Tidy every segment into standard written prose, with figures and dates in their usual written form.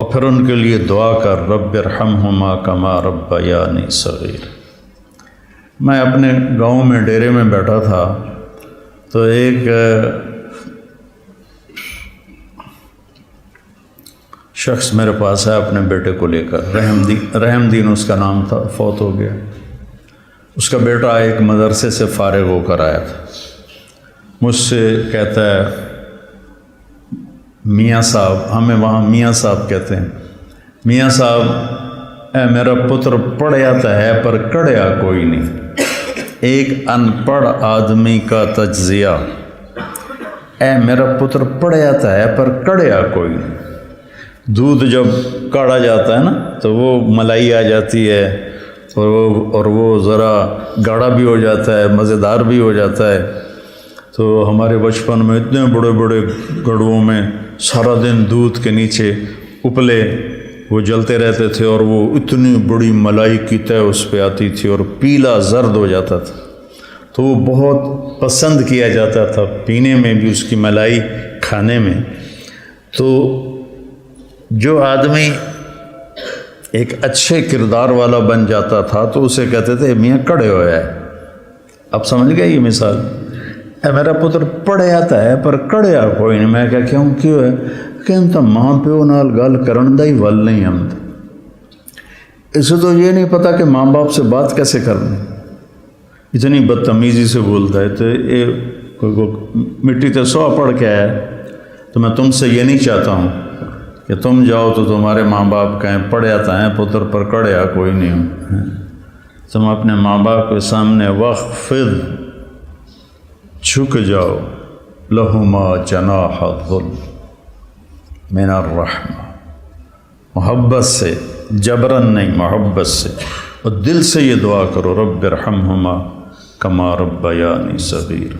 اور پھر ان کے لیے دعا کر رب ارحمہما کما ربیانی صغیر۔ میں اپنے گاؤں میں ڈیرے میں بیٹھا تھا تو ایک شخص میرے پاس ہے اپنے بیٹے کو لے کر، رحم دین اس کا نام تھا، فوت ہو گیا۔ اس کا بیٹا ایک مدرسے سے فارغ ہو کر آیا تھا، مجھ سے کہتا ہے میاں صاحب، ہمیں وہاں میاں صاحب کہتے ہیں، میاں صاحب اے میرا پتر پڑھیا تو ہے پر کڑیا کوئی نہیں، ایک ان پڑھ آدمی کا تجزیہ، اے میرا پتر پڑھیا تو ہے پر کڑیا کوئی نہیں۔ دودھ جب کاڑا جاتا ہے نا تو وہ ملائی آ جاتی ہے اور وہ ذرا گاڑھا بھی ہو جاتا ہے، مزیدار بھی ہو جاتا ہے۔ تو ہمارے بچپن میں اتنے بڑے بڑے گڑھوں میں سارا دن دودھ کے نیچے اپلے وہ جلتے رہتے تھے اور وہ اتنی بڑی ملائی کی تہ اس پہ آتی تھی اور پیلا زرد ہو جاتا تھا، تو وہ بہت پسند کیا جاتا تھا پینے میں بھی، اس کی ملائی کھانے میں۔ تو جو آدمی ایک اچھے کردار والا بن جاتا تھا تو اسے کہتے تھے میاں کڑے ہویا ہے۔ اب سمجھ گئے یہ مثال؟ اے میرا پتر پڑھے آتا ہے پر کڑیا کوئی نہیں۔ میں کہا کیوں ہے؟ کہ ہم تو ماں پیو نال گل کرن دا ہی ول نہیں، ہم اسے تو یہ نہیں پتا کہ ماں باپ سے بات کیسے کرنی، اتنی بدتمیزی سے بولتا ہے۔ تو یہ مٹی تے سو پڑھ کے آیا، تو میں تم سے یہ نہیں چاہتا ہوں کہ تم جاؤ تو تمہارے ماں باپ کہیں پڑھے آتا ہے پتر پر کڑیا کوئی نہیں ہوں۔ تم اپنے ماں باپ کے سامنے وخفض، جھک جاؤ، لہما جناح الذل من الرحمہ، محبت سے، جبرن نہیں، محبت سے، اور دل سے یہ دعا کرو رب ارحمہما کما ربیانی صغیر۔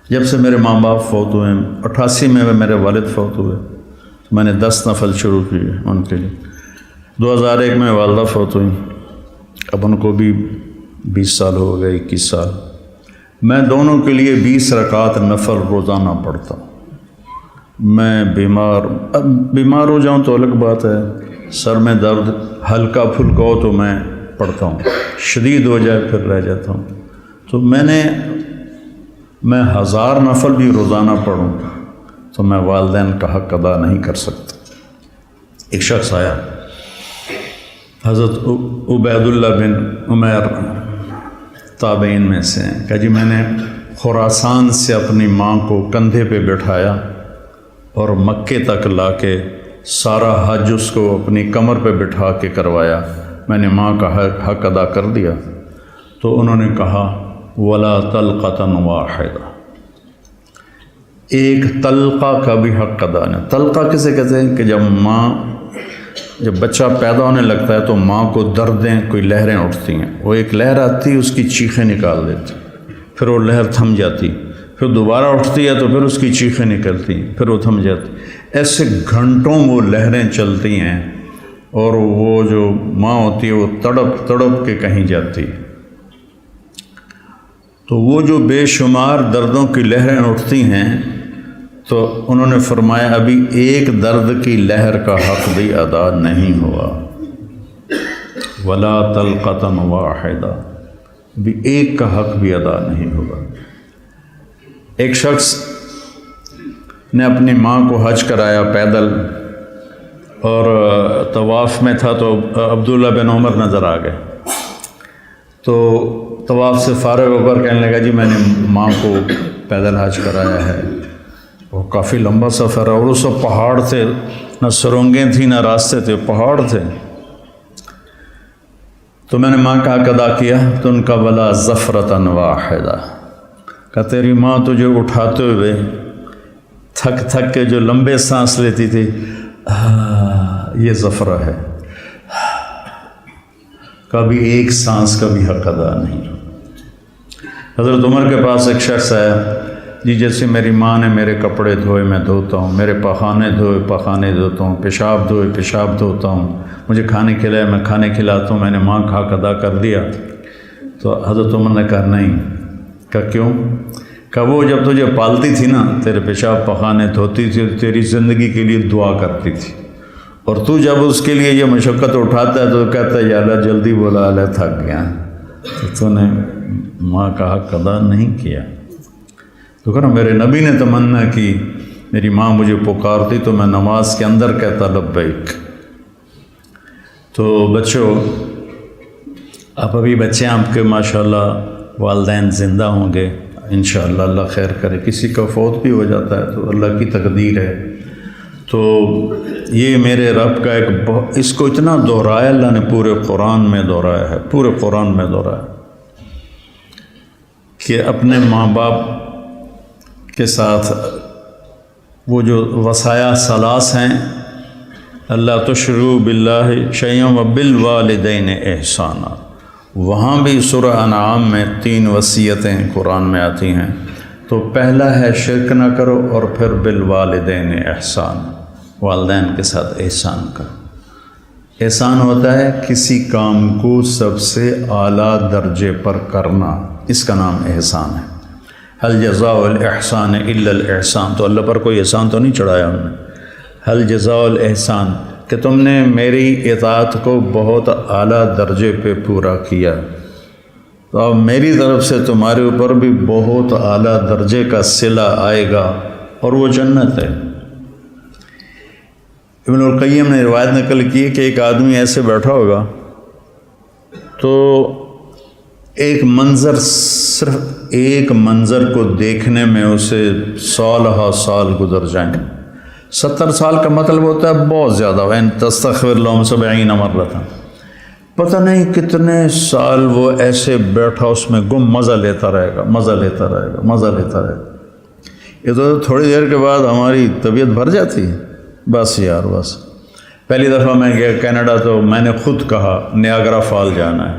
جب سے میرے ماں باپ فوت ہوئے، 88 میں میرے والد فوت ہوئے، میں نے 10 نفل شروع کیے ان کے لیے۔ 2001 میں والدہ فوت ہوئی، اب ان کو بھی 20 سال ہو گئے، 21 سال۔ میں دونوں کے لیے 20 رکعت نفل روزانہ پڑھتا ہوں۔ میں بیمار ہو جاؤں تو الگ بات ہے، سر میں درد ہلکا پھلکا ہو تو میں پڑھتا ہوں، شدید ہو جائے پھر رہ جاتا ہوں۔ تو میں 1000 نفل بھی روزانہ پڑھوں تو میں والدین کا حق ادا نہیں کر سکتا۔ ایک شخص آیا، حضرت عبید اللہ بن عمیر تابعین میں سے ہیں، کہ جی میں نے خراسان سے اپنی ماں کو کندھے پہ بٹھایا اور مکے تک لا کے سارا حج اس کو اپنی کمر پہ بٹھا کے کروایا، میں نے ماں کا حق ادا کر دیا۔ تو انہوں نے کہا ولا طلقۃ واحدہ، ایک طلقہ کا بھی حق ادا نہیں۔ طلقہ کسے کہتے ہیں؟ کہ جب بچہ پیدا ہونے لگتا ہے تو ماں کو دردیں، کوئی لہریں اٹھتی ہیں، وہ ایک لہر آتی، اس کی چیخیں نکال دیتی، پھر وہ لہر تھم جاتی، پھر دوبارہ اٹھتی ہے تو پھر اس کی چیخیں نکلتی ہیں، پھر وہ تھم جاتی۔ ایسے گھنٹوں وہ لہریں چلتی ہیں اور وہ جو ماں ہوتی ہے وہ تڑپ تڑپ کے کہیں جاتی ہے۔ تو وہ جو بے شمار دردوں کی لہریں اٹھتی ہیں، تو انہوں نے فرمایا ابھی ایک درد کی لہر کا حق بھی ادا نہیں ہوا، ولا طلقۃ واحدہ، ابھی ایک کا حق بھی ادا نہیں ہوگا۔ ایک شخص نے اپنی ماں کو حج کرایا پیدل، اور طواف میں تھا تو عبداللہ بن عمر نظر آ گئے، تو طواف سے فارغ ہو کر کہنے لگا جی میں نے ماں کو پیدل حج کرایا ہے۔ وہ کافی لمبا سفر ہے اور اس وقت پہاڑ تھے، نہ سرنگیں تھیں نہ راستے تھے، پہاڑ تھے۔ تو میں نے ماں کا حق ادا کیا، تو ان کا ولا زفرۃ واحدہ، کہ تیری ماں تجھے اٹھاتے ہوئے تھک تھک کے جو لمبے سانس لیتی تھی، یہ زفرہ ہے، کبھی ایک سانس کا بھی حق ادا نہیں۔ حضرت عمر کے پاس ایک شخص آیا، جی جیسے میری ماں نے میرے کپڑے دھوئے میں دھوتا ہوں، میرے پخانے دھوئے پخانے دھوتا ہوں، پیشاب دھوئے پیشاب دھوتا ہوں، مجھے کھانے کھلائے میں کھانے کھلاتا ہوں، میں نے ماں کا حق ادا کر دیا۔ تو حضرت عمر نے کہا نہیں۔ کہا کیوں؟ کہ وہ جب تجھے پالتی تھی نا، تیرے پیشاب پخانے دھوتی تھی، تیری زندگی کے لیے دعا کرتی تھی، اور تو جب اس کے لیے یہ مشقت اٹھاتا ہے تو کہتا ہے یا اللہ جلدی بولا، اللہ تھک گیا، تو نے ماں کا حق ادا نہیں کیا۔ تو کہنا میرے نبی نے تمنا کی، میری ماں مجھے پکارتی تو میں نماز کے اندر کہتا لبیک۔ تو بچوں، آپ ابھی بچے ہیں، آپ کے ماشاءاللہ والدین زندہ ہوں گے انشاءاللہ، اللہ خیر کرے، کسی کا فوت بھی ہو جاتا ہے تو اللہ کی تقدیر ہے۔ تو یہ میرے رب کا ایک اس کو اتنا دہرایا اللہ نے، پورے قرآن میں دہرایا ہے، پورے قرآن میں دہرایا کہ اپنے ماں باپ کے ساتھ وہ جو وصایا ثلاث ہیں، اللہ تشرکوا باللہ شیئا وبالوالدین احسانا، وہاں بھی سورہ انعام میں 3 وصیتیں قرآن میں آتی ہیں۔ تو پہلا ہے شرک نہ کرو، اور پھر بالوالدین احسان، والدین کے ساتھ احسان کرو۔ احسان ہوتا ہے کسی کام کو سب سے اعلیٰ درجے پر کرنا، اس کا نام احسان ہے۔ هل جزاء الاحسان الا الاحسان، تو اللہ پر کوئی احسان تو نہیں چڑھایا ہم نے۔ هل جزاء الاحسان، کہ تم نے میری اطاعت کو بہت اعلیٰ درجے پہ پورا کیا، تو اب میری طرف سے تمہارے اوپر بھی بہت اعلیٰ درجے کا صلہ آئے گا، اور وہ جنت ہے۔ ابن القیم نے روایت نقل کی کہ ایک آدمی ایسے بیٹھا ہوگا تو ایک منظر، صرف ایک منظر کو دیکھنے میں اسے سالہ سال گزر جائیں۔ 70 سال کا مطلب ہوتا ہے بہت زیادہ، وَإِن تَسْتَغْفِرْ لَهُمْ 70 مرة، پتہ نہیں کتنے سال وہ ایسے بیٹھا اس میں گم مزہ لیتا رہے گا، مزہ لیتا رہے گا، مزہ لیتا رہے گا۔ یہ تو تھوڑی دیر کے بعد ہماری طبیعت بھر جاتی ہے، بس یار بس۔ پہلی دفعہ میں گیا کینیڈا تو میں نے خود کہا نیاگرا فال جانا ہے،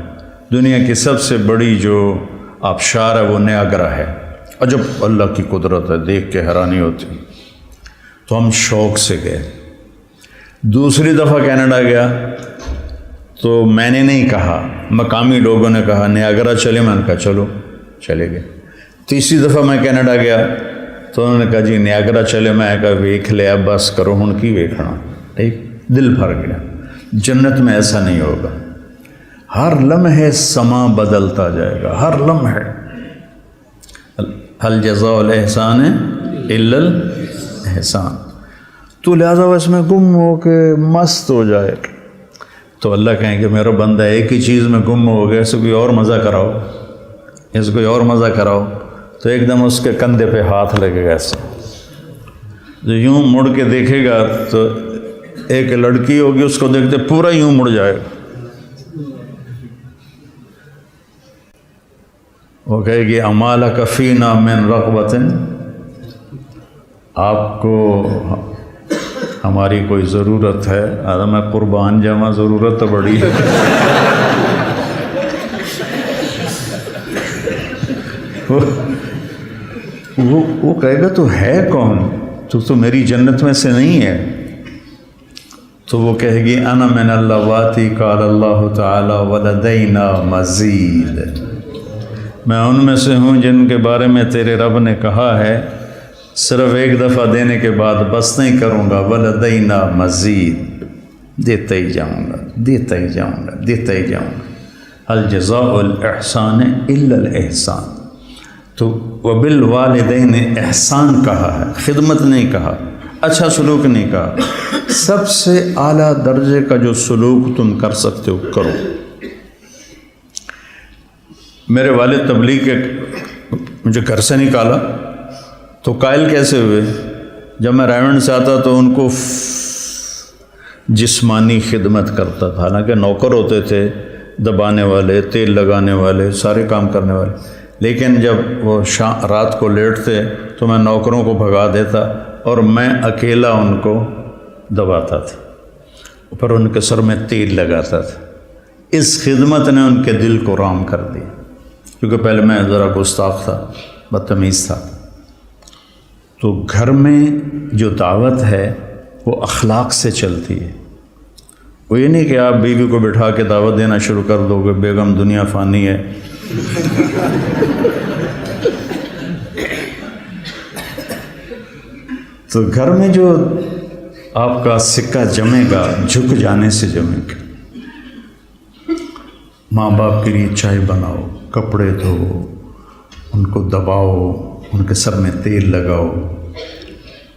دنیا کی سب سے بڑی جو آبشار ہے وہ نیاگرا ہے، عجب اللہ کی قدرت ہے، دیکھ کے حیرانی ہوتی۔ تو ہم شوق سے گئے۔ دوسری دفعہ کینیڈا گیا تو میں نے نہیں کہا، مقامی لوگوں نے کہا نیاگرا چلے، میں نے کہا چلو، چلے گئے۔ تیسری دفعہ میں کینیڈا گیا تو انہوں نے کہا جی نیاگرا چلے، میں کہا ویکھ لیا، بس کرو ہن کی ویکھنا، ٹھیک، دل بھر گیا۔ جنت میں ایسا نہیں ہوگا، ہر لمحے سما بدلتا جائے گا، ہر لمحے۔ هل جزاء الاحسان الا الاحسان، تو لہذا اس میں گم ہو کے مست ہو جائے تو اللہ کہیں کہ میرا بندہ ایک ہی چیز میں گم ہو گیا، اسے کوئی اور مزہ کراؤ، اس کوئی اور مزہ کراؤ، تو ایک دم اس کے کندھے پہ ہاتھ لگے گا ایسے، جو یوں مڑ کے دیکھے گا تو ایک لڑکی ہوگی اس کو دیکھتے پورا یوں مڑ جائے گا، وہ کہے گی امالک فینا من رغبت، آپ کو ہماری کوئی ضرورت ہے؟ آدھا میں قربان جاواں، ضرورت تو بڑی ہے۔ وہ کہے گا تو ہے کون، تو میری جنت میں سے نہیں ہے؟ تو وہ کہے گی انا من اللواتی قال اللہ تعالی ولدینا مزید، میں ان میں سے ہوں جن کے بارے میں تیرے رب نے کہا ہے صرف ایک دفعہ دینے کے بعد بس نہیں کروں گا، ولدینا مزید، دیتا ہی جاؤں گا، دیتا ہی جاؤں گا، دیتا ہی جاؤں گا۔ هل جزاء الاحسان الا الاحسان، تو وبالوالدین احسان کہا ہے، خدمت نہیں کہا، اچھا سلوک نہیں کہا، سب سے اعلیٰ درجے کا جو سلوک تم کر سکتے ہو کرو۔ میرے والد تبلیغ کے مجھے گھر سے نکالا تو قائل کیسے ہوئے؟ جب میں رائے سے آتا تو ان کو جسمانی خدمت کرتا تھا، حالانکہ نوکر ہوتے تھے، دبانے والے، تیل لگانے والے، سارے کام کرنے والے، لیکن جب وہ رات کو لیٹتے تو میں نوکروں کو بھگا دیتا اور میں اکیلا ان کو دباتا تھا، پر ان کے سر میں تیل لگاتا تھا۔ اس خدمت نے ان کے دل کو رام کر دیا، کیونکہ پہلے میں ذرا گستاخ تھا، بدتمیز تھا۔ تو گھر میں جو دعوت ہے وہ اخلاق سے چلتی ہے، وہ یہ نہیں کہ آپ بیوی کو بٹھا کے دعوت دینا شروع کر دو گے، بیگم دنیا فانی ہے، تو گھر میں جو آپ کا سکہ جمے گا جھک جانے سے جمے گا. ماں باپ کے لیے چائے بناؤ، کپڑے دھو، ان کو دباؤ، ان کے سر میں تیل لگاؤ،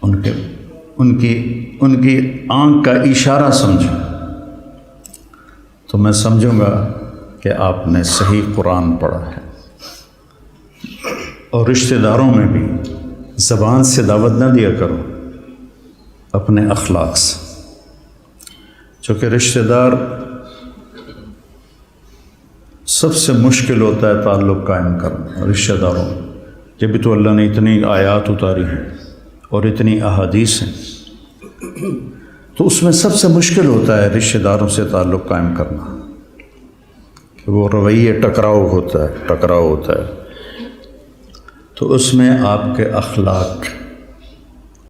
ان کی آنکھ کا اشارہ سمجھو، تو میں سمجھوں گا کہ آپ نے صحیح قرآن پڑھا ہے. اور رشتہ داروں میں بھی زبان سے دعوت نہ دیا کرو، اپنے اخلاق سے، چونکہ رشتہ دار سب سے مشکل ہوتا ہے تعلق قائم کرنا رشتہ داروں. جب بھی تو اللہ نے اتنی آیات اتاری ہیں اور اتنی احادیث ہیں، تو اس میں سب سے مشکل ہوتا ہے رشتہ داروں سے تعلق قائم کرنا، کہ وہ رویے ٹکراؤ ہوتا ہے. تو اس میں آپ کے اخلاق